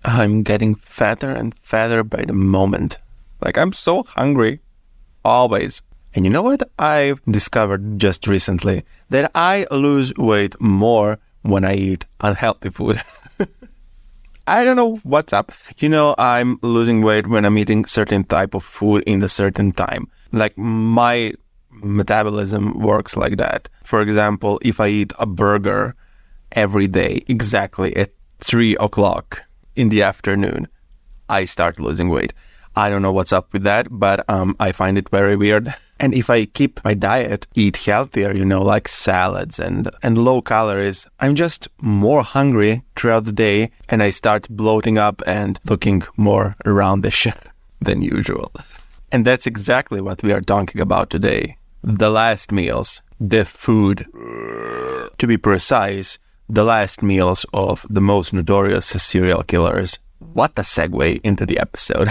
I'm getting fatter and fatter by the moment. Like, I'm so hungry. Always. And you know what I've discovered just recently? That I lose weight more when I eat unhealthy food. I don't know what's up. I'm losing weight when I'm eating certain type of food in a certain time. Like, my metabolism works like that. For example, if I eat a burger every day exactly at 3 o'clock in the afternoon, I start losing weight. I don't know what's up with that, but I find it very weird. And if I keep my diet, eat healthier, like salads and low calories, I'm just more hungry throughout the day, and I start bloating up and looking more roundish than usual. And that's exactly what we are talking about today. The last meals, the food. To be precise, the last meals of the most notorious serial killers. What a segue into the episode.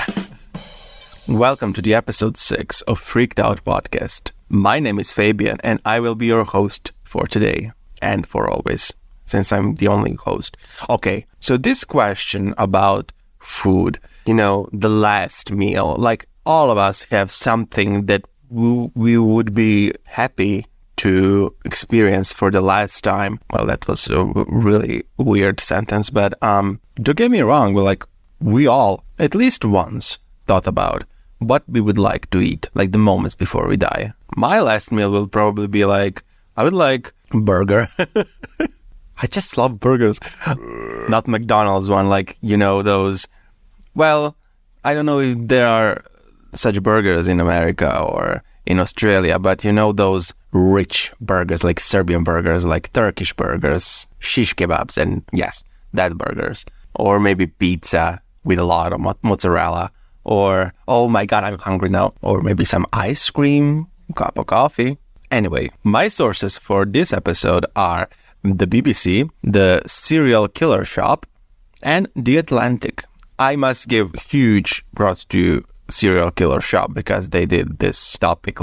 Welcome to the episode 6 of Freaked Out Podcast. My name is Fabian, and I will be your host for today and for always, since I'm the only host. Okay, so this question about food, the last meal, like all of us have something that we would be happy to experience for the last time. Well, that was a really weird sentence, but don't get me wrong, we all, at least once, thought about what we would like to eat, like the moments before we die. My last meal will probably be I would like a burger. I just love burgers. Not McDonald's one, those. Well, I don't know if there are such burgers in America or in Australia, but those rich burgers, like Serbian burgers, like Turkish burgers, shish kebabs, and yes, that burgers. Or maybe pizza with a lot of mozzarella. Or, oh my god, I'm hungry now. Or maybe some ice cream, cup of coffee. Anyway, my sources for this episode are the BBC, the Serial Killer Shop, and The Atlantic. I must give huge props to Serial Killer Shop because they did this topic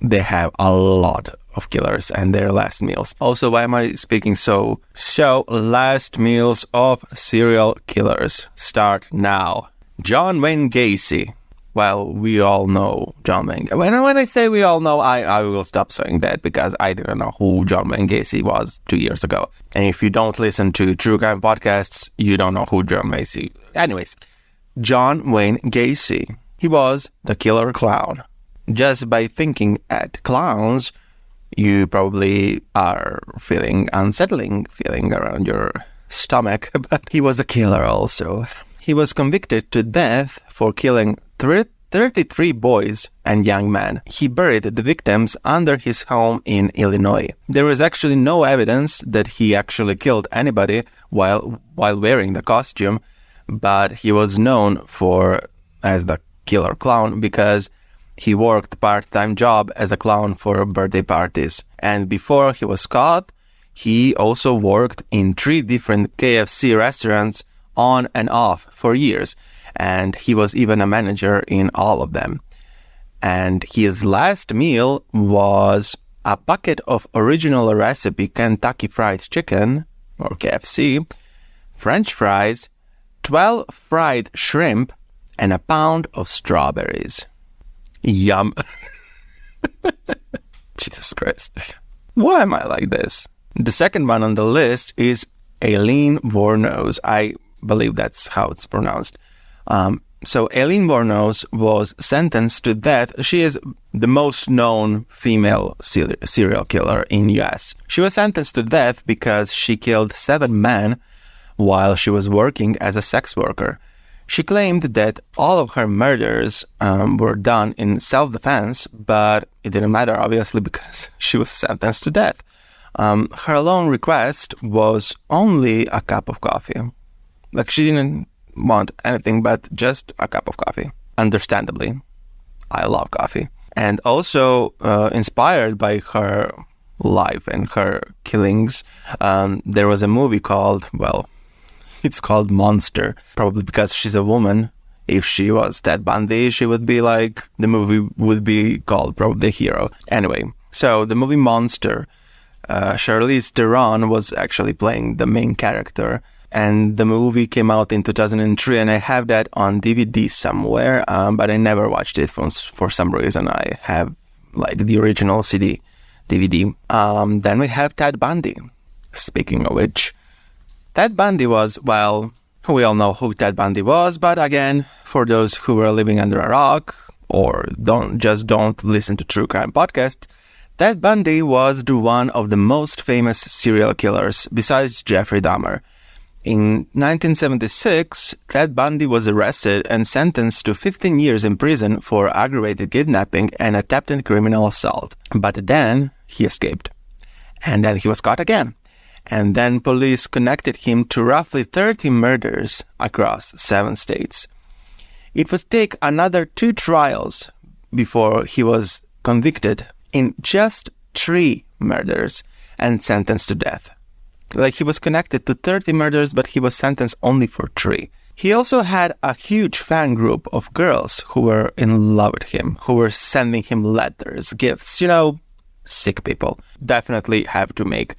they have a lot of killers and their last meals. Also, why am I speaking so? So, last meals of serial killers start now. John Wayne Gacy. Well, we all know John Wayne. When I say we all know, I will stop saying that because I didn't know who John Wayne Gacy was 2 years ago. And if you don't listen to true crime podcasts, you don't know who John Gacy. Anyways, John Wayne Gacy. He was the killer clown. Just by thinking at clowns, you probably are feeling unsettling feeling around your stomach, but he was a killer also. He was convicted to death for killing 33 boys and young men. He buried the victims under his home in Illinois. There is actually no evidence that he actually killed anybody while wearing the costume, but he was known as the killer clown because he worked part-time job as a clown for birthday parties. And before he was caught, he also worked in 3 different KFC restaurants on and off for years, and he was even a manager in all of them. And his last meal was a bucket of original recipe Kentucky Fried Chicken, or KFC, French fries, 12 fried shrimp, and a pound of strawberries. Yum. Jesus Christ. Why am I like this? The second one on the list is Aileen Wuornos. I believe that's how it's pronounced. So Aileen Wuornos was sentenced to death. She is the most known female serial killer in US. She was sentenced to death because she killed 7 men while she was working as a sex worker. She claimed that all of her murders were done in self-defense, but it didn't matter, obviously, because she was sentenced to death. Her lone request was only a cup of coffee. She didn't want anything but just a cup of coffee. Understandably, I love coffee. And also, inspired by her life and her killings, there was a movie called, it's called Monster. Probably because she's a woman. If she was Ted Bundy, she would be the movie would be called probably Hero. Anyway, so the movie Monster, Charlize Theron was actually playing the main character. and the movie came out in 2003, and I have that on DVD somewhere, but I never watched it for some reason. I have like the original CD, DVD. Then we have Ted Bundy. Speaking of which, Ted Bundy was, well, we all know who Ted Bundy was, but again, for those who were living under a rock or don't listen to true crime podcasts, Ted Bundy was one of the most famous serial killers besides Jeffrey Dahmer. In 1976, Ted Bundy was arrested and sentenced to 15 years in prison for aggravated kidnapping and attempted criminal assault. But then he escaped. And then he was caught again. And then police connected him to roughly 30 murders across 7 states. It would take another 2 trials before he was convicted in just 3 murders and sentenced to death. Like, he was connected to 30 murders, but he was sentenced only for 3. He also had a huge fan group of girls who were in love with him, who were sending him letters, gifts, sick people. Definitely have to make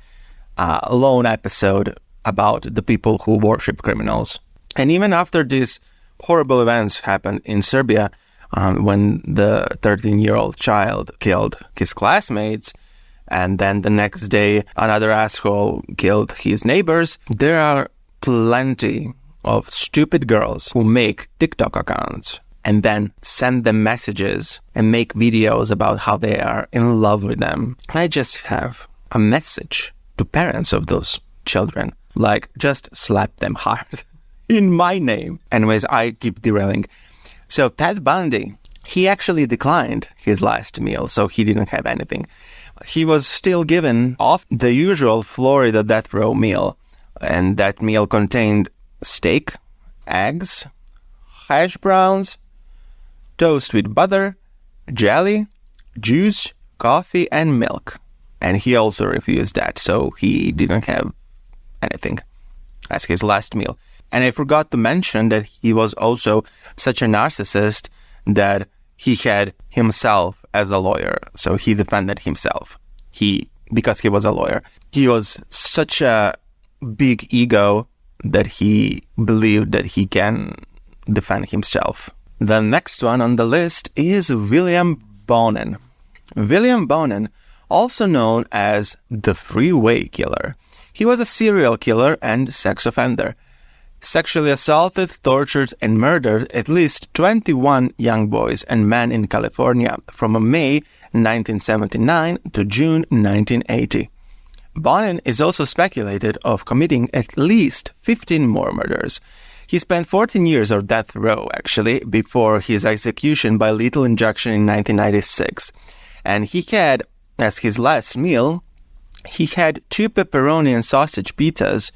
a lone episode about the people who worship criminals. And even after these horrible events happened in Serbia, when the 13-year-old child killed his classmates, and then the next day another asshole killed his neighbors, there are plenty of stupid girls who make TikTok accounts and then send them messages and make videos about how they are in love with them. I just have a message to parents of those children, like, just slap them hard in my name. Anyways, I keep derailing. So Ted Bundy, he actually declined his last meal, so he didn't have anything. He was still given off the usual Florida death row meal, and that meal contained steak, eggs, hash browns, toast with butter, jelly, juice, coffee, and milk. And he also refused that, so he didn't have anything as his last meal. And I forgot to mention that he was also such a narcissist that he had himself as a lawyer, so he defended himself. Because he was a lawyer. He was such a big ego that he believed that he can defend himself. The next one on the list is William Bonin. William Bonin, also known as the Freeway Killer. He was a serial killer and sex offender. Sexually assaulted, tortured, and murdered at least 21 young boys and men in California from May 1979 to June 1980. Bonin is also speculated of committing at least 15 more murders. He spent 14 years on death row, actually, before his execution by lethal injection in 1996. And he had, as his last meal, he had 2 pepperoni and sausage pizzas,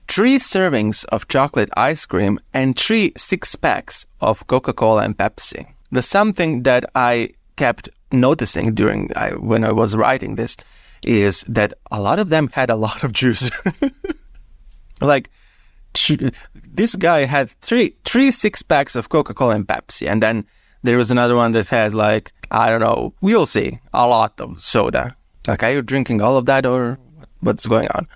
3 servings of chocolate ice cream, and 3 six-packs of Coca-Cola and Pepsi. The something that I kept noticing when I was writing this is that a lot of them had a lot of juice. Like, this guy had three six-packs of Coca-Cola and Pepsi, and then there was another one that had, like, I don't know, we'll see, a lot of soda. Like, are you drinking all of that, or what's going on?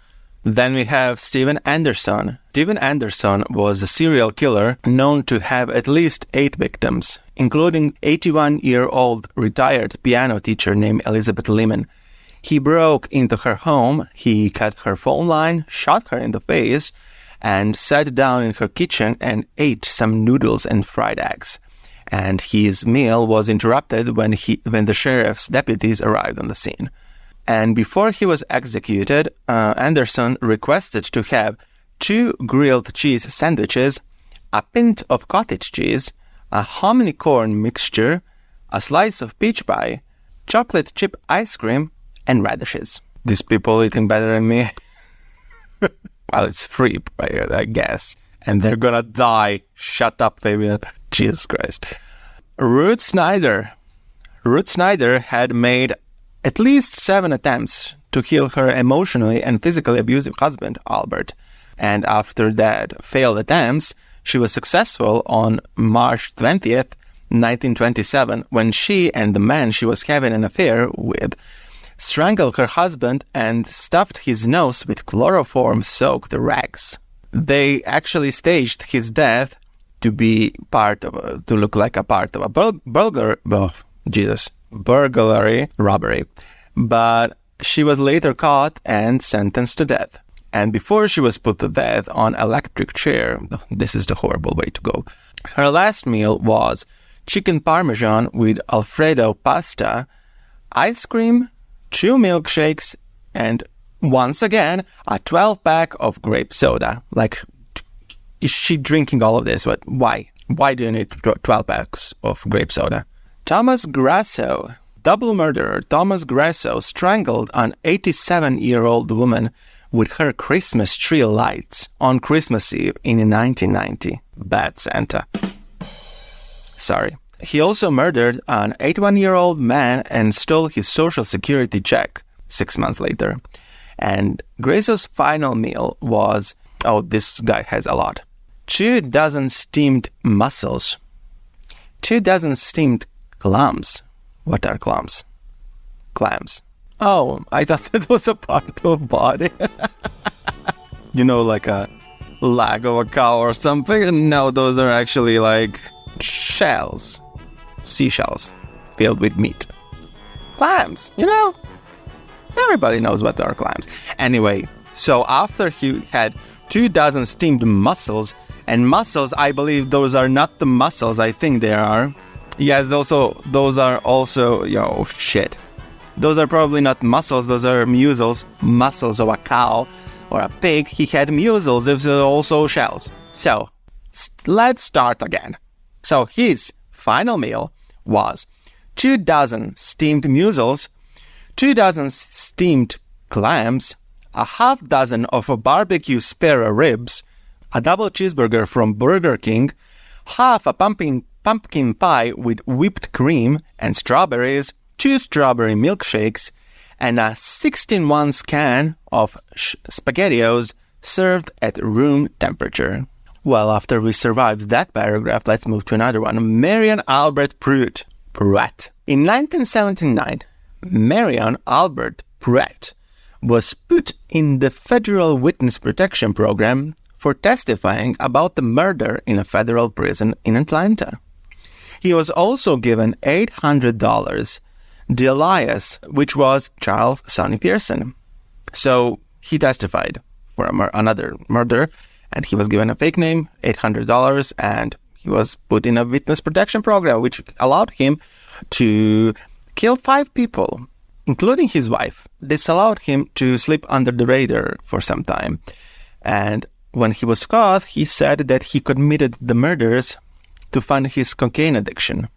Then we have Steven Anderson. Steven Anderson was a serial killer known to have at least 8 victims, including 81-year-old retired piano teacher named Elizabeth Lehman. He broke into her home, he cut her phone line, shot her in the face, and sat down in her kitchen and ate some noodles and fried eggs. And his meal was interrupted when the sheriff's deputies arrived on the scene. And before he was executed, Anderson requested to have 2 grilled cheese sandwiches, a pint of cottage cheese, a hominy corn mixture, a slice of peach pie, chocolate chip ice cream, and radishes. These people eating better than me? Well, it's free, I guess. And they're gonna die. Shut up, baby. Jesus Christ. Ruth Snyder. Ruth Snyder had made at least 7 attempts to kill her emotionally and physically abusive husband, Albert. And after that failed attempts, she was successful on March 20th, 1927, when she and the man she was having an affair with strangled her husband and stuffed his nose with chloroform-soaked rags. They actually staged his death to be to look like a part of a burglary robbery. But she was later caught and sentenced to death. And before she was put to death on electric chair, this is the horrible way to go. Her last meal was chicken parmesan with Alfredo pasta, ice cream, 2 milkshakes, and once again, a 12-pack of grape soda. Like, is she drinking all of this? But why? Why do you need 12 packs of grape soda? Thomas Grasso, double murderer Thomas Grasso, strangled an 87-year-old woman with her Christmas tree lights on Christmas Eve in 1990. Bad Santa. Sorry. He also murdered an 81-year-old man and stole his social security check 6 months later. And Grasso's final meal was, this guy has a lot, 2 dozen steamed mussels, 2 dozen steamed clams. What are clams? Clams. Oh, I thought that was a part of body. Like a leg of a cow or something. No, those are actually like shells. Seashells filled with meat. Clams, Everybody knows what are clams. Anyway, so after he had 2 dozen steamed mussels, and mussels, I believe those are not the mussels I think they are. Yes, those are also, shit. Those are probably not mussels, those are mussels of a cow or a pig. He had mussels, those are also shells. So, let's start again. So, his final meal was 2 dozen steamed mussels, 2 dozen steamed clams, a half dozen of barbecue spare ribs, a double cheeseburger from Burger King, half a pumpkin pie with whipped cream and strawberries, 2 strawberry milkshakes, and a 16-ounce can of SpaghettiOs served at room temperature. Well, after we survived that paragraph, let's move to another one. Marion Albert Pruitt. In 1979, Marion Albert Pruitt was put in the Federal Witness Protection Program for testifying about the murder in a federal prison in Atlanta. He was also given $800, the alias, which was Charles Sonny Pearson. So he testified for another murder, and he was given a fake name, $800, and he was put in a witness protection program, which allowed him to kill 5 people, including his wife. This allowed him to slip under the radar for some time. And when he was caught, he said that he committed the murders to fund his cocaine addiction.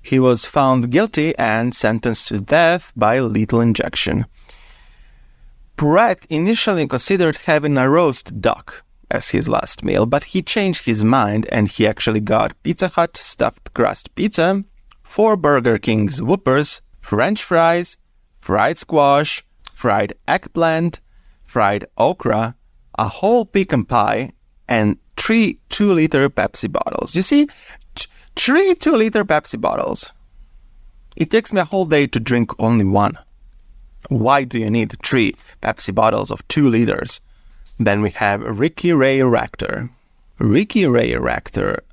He was found guilty and sentenced to death by lethal injection. Pruitt initially considered having a roast duck as his last meal, but he changed his mind and he actually got Pizza Hut stuffed crust pizza, 4 Burger King's Whoppers, French fries, fried squash, fried eggplant, fried okra, a whole pecan pie, and 3 2-liter Pepsi bottles. You see, 3 2-liter Pepsi bottles. It takes me a whole day to drink only one. Why do you need 3 Pepsi bottles of 2 liters? Then we have Ricky Ray Rector. Ricky Ray Rector,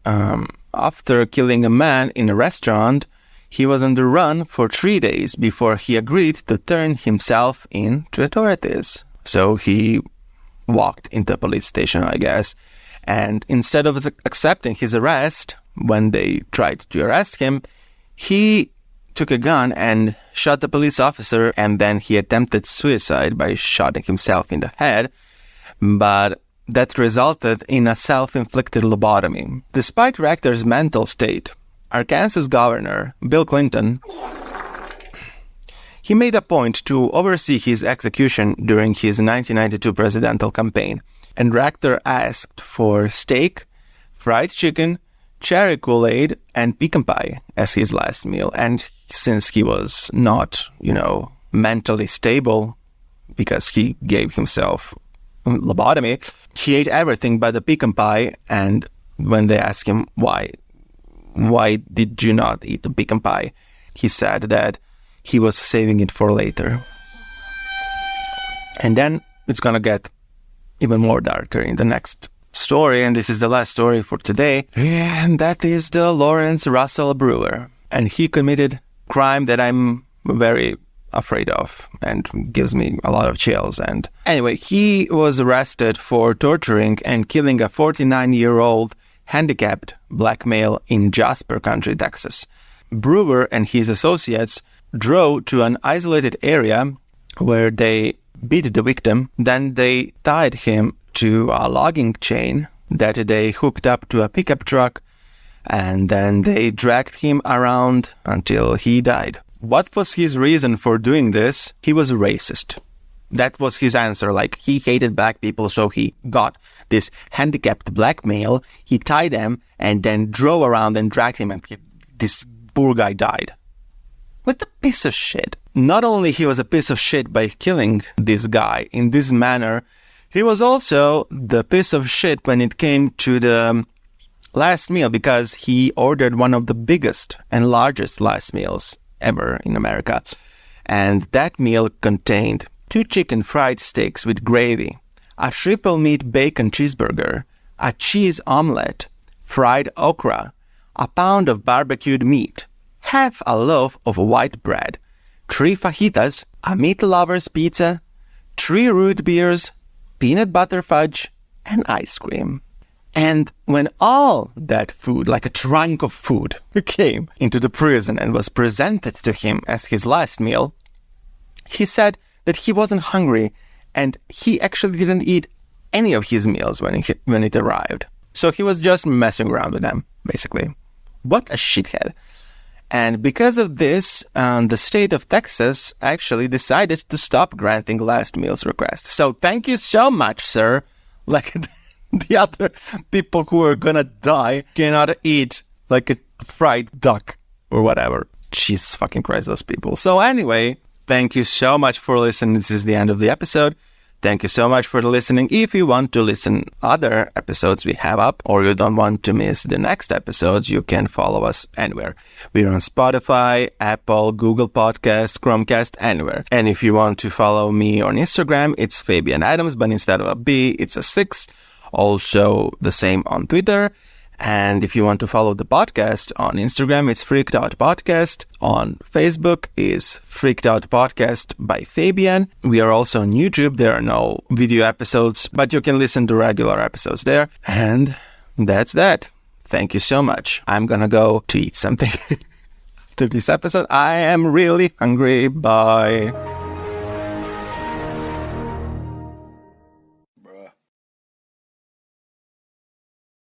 after killing a man in a restaurant, he was on the run for 3 days before he agreed to turn himself in to authorities. So he walked into a police station, I guess, and instead of accepting his arrest, when they tried to arrest him, he took a gun and shot the police officer, and then he attempted suicide by shooting himself in the head, but that resulted in a self-inflicted lobotomy. Despite Rector's mental state, Arkansas Governor Bill Clinton, he made a point to oversee his execution during his 1992 presidential campaign, and Rector asked for steak, fried chicken, cherry Kool-Aid, and pecan pie as his last meal. And since he was not, mentally stable because he gave himself lobotomy, he ate everything but the pecan pie. And when they asked him why did you not eat the pecan pie, he said that he was saving it for later. And then it's gonna get even more darker in the next story, and this is the last story for today, and that is the Lawrence Russell Brewer. And he committed crime that I'm very afraid of and gives me a lot of chills. And anyway, he was arrested for torturing and killing a 49-year-old handicapped black male in Jasper County, Texas. Brewer and his associates drove to an isolated area where they beat the victim. Then they tied him to a logging chain that they hooked up to a pickup truck, and then they dragged him around until he died. What was his reason for doing this? He was racist. That was his answer. Like, he hated black people, so he got this handicapped black male, he tied him, and then drove around and dragged him, and this poor guy died. What a piece of shit. Not only he was a piece of shit by killing this guy in this manner, he was also the piece of shit when it came to the last meal, because he ordered one of the biggest and largest last meals ever in America. And that meal contained 2 chicken fried steaks with gravy, a triple meat bacon cheeseburger, a cheese omelette, fried okra, a pound of barbecued meat, half a loaf of white bread, 3 fajitas, a meat lover's pizza, 3 root beers, peanut butter fudge, and ice cream. And when all that food, like a trunk of food, came into the prison and was presented to him as his last meal, he said that he wasn't hungry, and he actually didn't eat any of his meals when it arrived. So he was just messing around with them, basically. What a shithead. And because of this, the state of Texas actually decided to stop granting last meals requests. So thank you so much, sir. Like, the other people who are gonna die cannot eat like a fried duck or whatever. Jesus fucking Christ, those people. So anyway, thank you so much for listening. This is the end of the episode. Thank you so much for listening. If you want to listen other episodes we have up, or you don't want to miss the next episodes, you can follow us anywhere. We're on Spotify, Apple, Google Podcasts, Chromecast, anywhere. And if you want to follow me on Instagram, it's Fabian Adams, but instead of a B, it's a 6. Also the same on Twitter. And if you want to follow the podcast on Instagram, it's Freaked Out Podcast. On Facebook is Freaked Out Podcast by Fabian. We are also on YouTube. There are no video episodes, but you can listen to regular episodes there. And that's that. Thank you so much. I'm gonna go to eat something after this episode. I am really hungry. Bye.